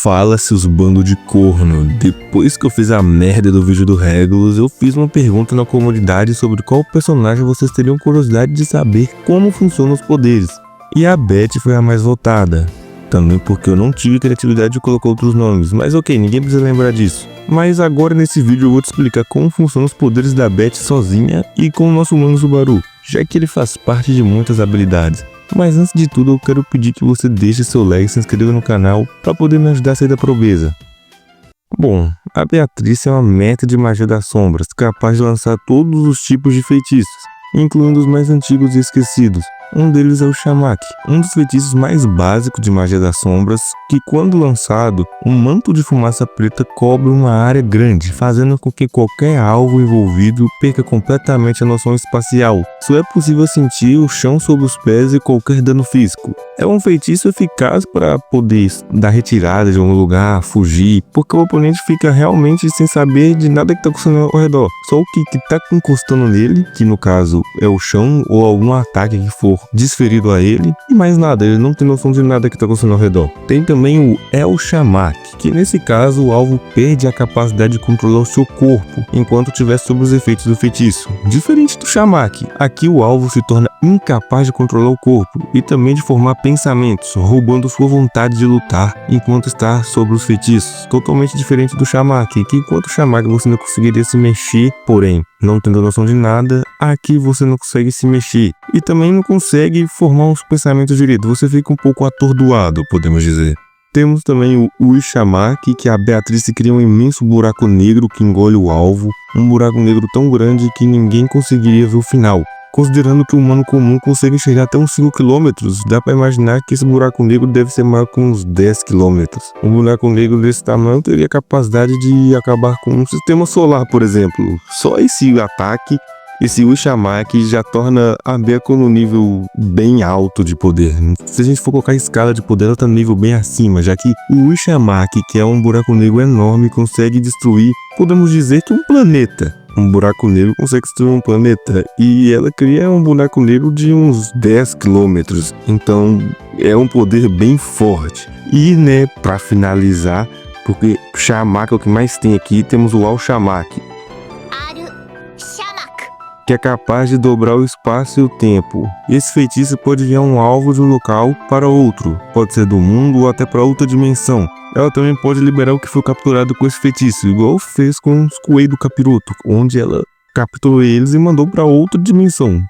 Fala, seus bandos de corno. Depois que eu fiz a merda do vídeo do Regulus, eu fiz uma pergunta na comunidade sobre qual personagem vocês teriam curiosidade de saber como funcionam os poderes. E a Beth foi a mais votada. Também porque eu não tive criatividade de colocar outros nomes, mas ok, ninguém precisa lembrar disso. Mas agora nesse vídeo eu vou te explicar como funcionam os poderes da Beth sozinha e com o nosso humano Subaru, já que ele faz parte de muitas habilidades. Mas antes de tudo eu quero pedir que você deixe seu like e se inscreva no canal para poder me ajudar a sair da pobreza. Bom, a Beatriz é uma meta de magia das sombras, capaz de lançar todos os tipos de feitiços, incluindo os mais antigos e esquecidos. Um deles é o Shamak, um dos feitiços mais básicos de magia das sombras, que quando lançado, um manto de fumaça preta cobre uma área grande, fazendo com que qualquer alvo envolvido perca completamente a noção espacial. Só é possível sentir o chão sob os pés e qualquer dano físico. É um feitiço eficaz para poder dar retirada de um lugar, fugir, porque o oponente fica realmente sem saber de nada que está acontecendo ao redor. Só o que está encostando nele, que no caso é o chão ou algum ataque que for desferido a ele, e mais nada, ele não tem noção de nada que está acontecendo ao redor. Tem também o El Shamak, que nesse caso o alvo perde a capacidade de controlar o seu corpo enquanto estiver sob os efeitos do feitiço. Diferente do Shamak, aqui o alvo se torna incapaz de controlar o corpo e também de formar pensamentos, roubando sua vontade de lutar enquanto está sob os feitiços. Totalmente diferente do Shamak, que enquanto o Shamak você não conseguiria se mexer, porém não tendo noção de nada, aqui você não consegue se mexer e também não consegue formar uns pensamentos direito, você fica um pouco atordoado, podemos dizer. Temos também o Shamak, que a Beatriz cria um imenso buraco negro que engole o alvo, um buraco negro tão grande que ninguém conseguiria ver o final. Considerando que o humano comum consegue enxergar até uns 5 km, dá para imaginar que esse buraco negro deve ser maior que uns 10 km. Um buraco negro desse tamanho teria capacidade de acabar com um sistema solar, por exemplo. Só esse ataque, esse Shamak já torna a Beco no nível bem alto de poder. Se a gente for colocar a escala de poder, ela está no nível bem acima, já que o Shamak, que é um buraco negro enorme, consegue destruir, podemos dizer que um planeta. Um buraco negro consegue destruir um planeta e ela cria um buraco negro de uns 10 km, então é um poder bem forte. E pra finalizar, porque Shamak é o que mais tem aqui, temos o Al Shamak, que é capaz de dobrar o espaço e o tempo. Esse feitiço pode enviar um alvo de um local para outro, pode ser do mundo ou até para outra dimensão. Ela também pode liberar o que foi capturado com esse feitiço, igual fez com os coelhos do capiroto, onde ela capturou eles e mandou para outra dimensão.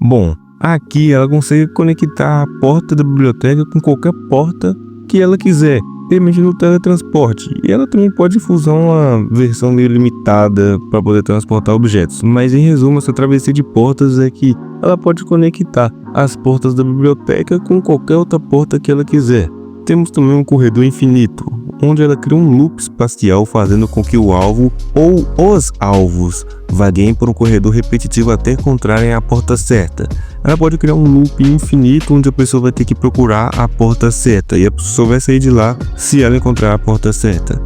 Bom, aqui ela consegue conectar a porta da biblioteca com qualquer porta que ela quiser, permitindo o teletransporte. E ela também pode usar uma versão meio limitada para poder transportar objetos. Mas em resumo, essa travessia de portas é que ela pode conectar as portas da biblioteca com qualquer outra porta que ela quiser. Temos também um corredor infinito, onde ela cria um loop espacial fazendo com que o alvo ou os alvos vagueiem por um corredor repetitivo até encontrarem a porta certa. Ela pode criar um loop infinito onde a pessoa vai ter que procurar a porta certa e a pessoa vai sair de lá se ela encontrar a porta certa.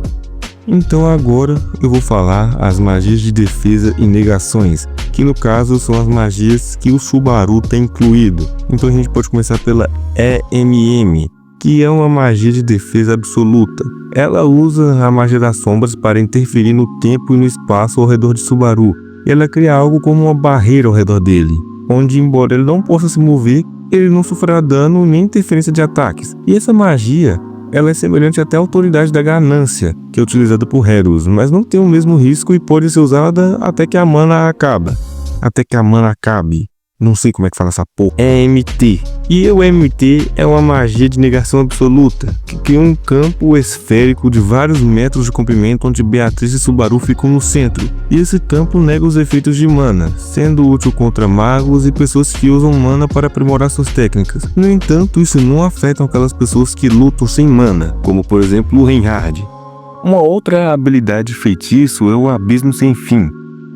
Então agora eu vou falar as magias de defesa e negações, que no caso são as magias que o Subaru tem incluído. Então a gente pode começar pela EMM, que é uma magia de defesa absoluta. Ela usa a magia das sombras para interferir no tempo e no espaço ao redor de Subaru. E ela cria algo como uma barreira ao redor dele, onde embora ele não possa se mover, ele não sofrerá dano nem interferência de ataques. E essa magia, ela é semelhante até à autoridade da ganância, que é utilizada por Heroes, mas não tem o mesmo risco e pode ser usada até que a mana acabe. Não sei como é que fala essa porra. É MT. E o MT é uma magia de negação absoluta, que cria um campo esférico de vários metros de comprimento onde Beatriz e Subaru ficam no centro. E esse campo nega os efeitos de mana, sendo útil contra magos e pessoas que usam mana para aprimorar suas técnicas. No entanto, isso não afeta aquelas pessoas que lutam sem mana, como por exemplo o Reinhard. Uma outra habilidade de feitiço é o Abismo Sem Fim,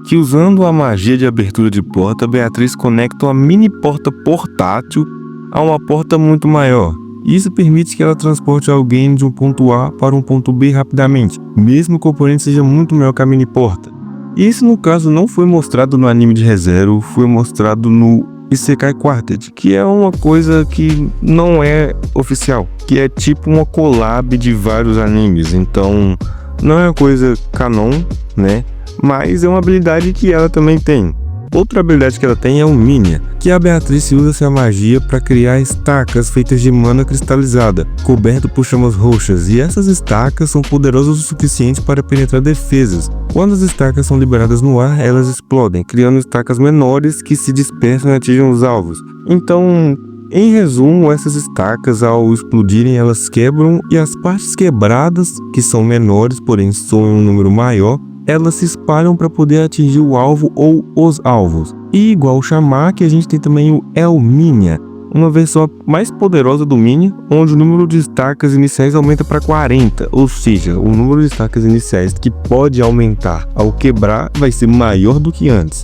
que usando a magia de abertura de porta, Beatriz conecta uma mini porta portátil a uma porta muito maior. Isso permite que ela transporte alguém de um ponto A para um ponto B rapidamente, mesmo que o oponente seja muito maior que a mini porta. Isso no caso não foi mostrado no anime de ReZero, foi mostrado no Isekai Quartet, que é uma coisa que não é oficial, que é tipo uma collab de vários animes, então não é uma coisa canon, né? Mas é uma habilidade que ela também tem. Outra habilidade que ela tem é o Minya, que a Beatriz usa essa magia para criar estacas feitas de mana cristalizada, coberto por chamas roxas, e essas estacas são poderosas o suficiente para penetrar defesas. Quando as estacas são liberadas no ar, elas explodem, criando estacas menores que se dispersam e atingem os alvos. Então, em resumo, essas estacas, ao explodirem, elas quebram, e as partes quebradas, que são menores, porém são em um número maior, elas se espalham para poder atingir o alvo ou os alvos. E igual o Shamaki, a gente tem também o Elminia, uma versão mais poderosa do Minya, onde o número de estacas iniciais aumenta para 40, ou seja, o número de estacas iniciais que pode aumentar ao quebrar vai ser maior do que antes.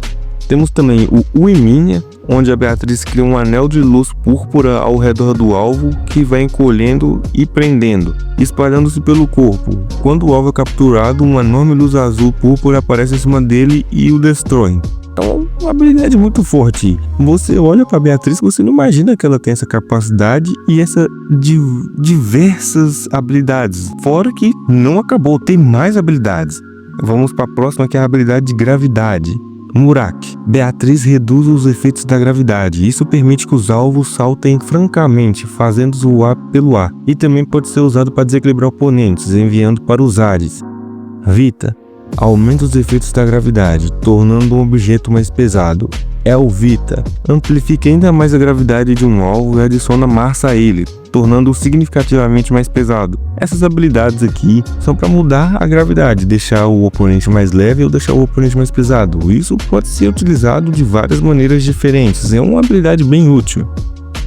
Temos também o Ueminia, onde a Beatriz cria um anel de luz púrpura ao redor do alvo que vai encolhendo e prendendo, espalhando-se pelo corpo. Quando o alvo é capturado, uma enorme luz azul púrpura aparece em cima dele e o destrói. Então, uma habilidade muito forte. Você olha para Beatriz, você não imagina que ela tem essa capacidade e essa diversas habilidades. Fora que não acabou, tem mais habilidades. Vamos para a próxima, que é a habilidade de gravidade. Muraki. Beatriz reduz os efeitos da gravidade. Isso permite que os alvos saltem francamente, fazendo-os voar pelo ar. E também pode ser usado para desequilibrar oponentes, enviando para os ares. Vita. Aumenta os efeitos da gravidade, tornando um objeto mais pesado. Elvita. Amplifica ainda mais a gravidade de um alvo e adiciona massa a ele, tornando-o significativamente mais pesado. Essas habilidades aqui são para mudar a gravidade, deixar o oponente mais leve ou deixar o oponente mais pesado. Isso pode ser utilizado de várias maneiras diferentes, é uma habilidade bem útil.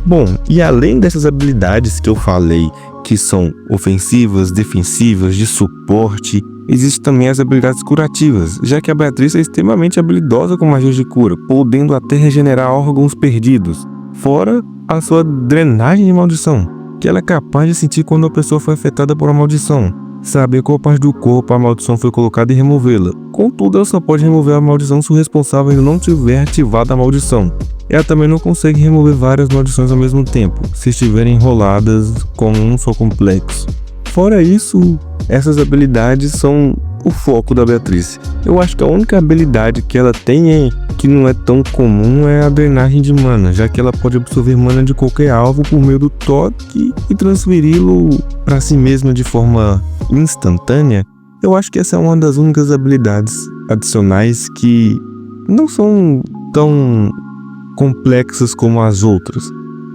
Bom, e além dessas habilidades que eu falei, que são ofensivas, defensivas, de suporte, existem também as habilidades curativas, já que a Beatriz é extremamente habilidosa com magias de cura, podendo até regenerar órgãos perdidos, fora a sua drenagem de maldição, que ela é capaz de sentir quando a pessoa foi afetada por uma maldição, saber qual parte do corpo a maldição foi colocada e removê-la. Contudo, ela só pode remover a maldição se o responsável ainda não tiver ativado a maldição. Ela também não consegue remover várias maldições ao mesmo tempo, se estiverem enroladas com um só complexo. Fora isso, essas habilidades são o foco da Beatriz. Eu acho que a única habilidade que ela tem que não é tão comum é a drenagem de mana, já que ela pode absorver mana de qualquer alvo por meio do toque e transferi-lo para si mesma de forma instantânea. Eu acho que essa é uma das únicas habilidades adicionais que não são tão complexas como as outras.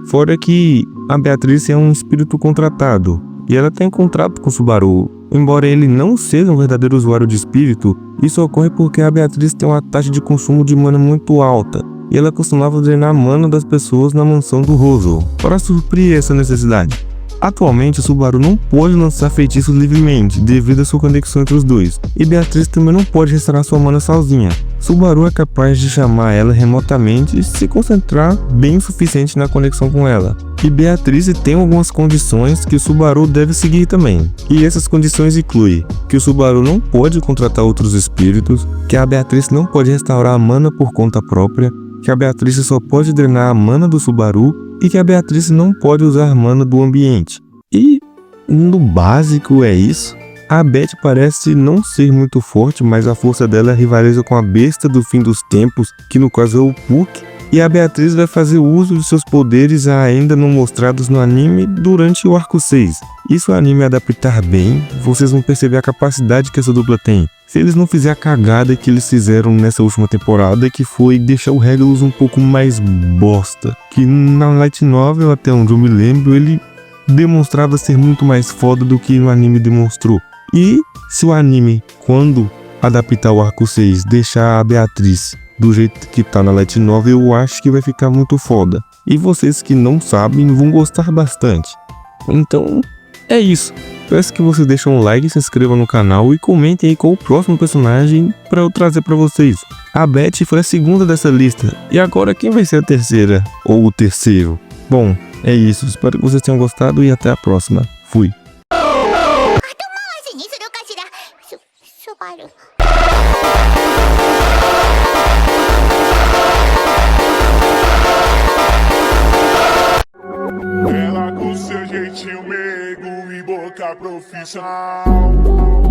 Fora que a Beatriz é um espírito contratado e ela tem contrato com o Subaru. Embora ele não seja um verdadeiro usuário de espírito, isso ocorre porque a Beatriz tem uma taxa de consumo de mana muito alta e ela costumava drenar a mana das pessoas na mansão do Rosal para suprir essa necessidade. Atualmente, o Subaru não pode lançar feitiços livremente devido à sua conexão entre os dois, e Beatriz também não pode restaurar sua mana sozinha. Subaru é capaz de chamar ela remotamente e se concentrar bem o suficiente na conexão com ela. E Beatriz tem algumas condições que o Subaru deve seguir também. E essas condições incluem que o Subaru não pode contratar outros espíritos, que a Beatriz não pode restaurar a mana por conta própria, que a Beatriz só pode drenar a mana do Subaru e que a Beatriz não pode usar mana do ambiente. E no básico é isso. A Beth parece não ser muito forte, mas a força dela rivaliza com a besta do fim dos tempos, que no caso é o Puck, e a Beatriz vai fazer uso de seus poderes ainda não mostrados no anime durante o arco 6. E se o anime adaptar bem, vocês vão perceber a capacidade que essa dupla tem. Se eles não fizerem a cagada que eles fizeram nessa última temporada, que foi deixar o Regulus um pouco mais bosta. Que na Light Novel, até onde eu me lembro, ele demonstrava ser muito mais foda do que no anime demonstrou. E se o anime, quando adaptar o arco 6, deixar a Beatriz do jeito que tá na Light Novel, eu acho que vai ficar muito foda. E vocês que não sabem vão gostar bastante. Então, é isso. Peço que vocês deixem um like, se inscrevam no canal e comentem aí qual o próximo personagem para eu trazer para vocês. A Beth foi a segunda dessa lista. E agora quem vai ser a terceira? Ou o terceiro? Bom, é isso. Espero que vocês tenham gostado e até a próxima. Fui. profissional.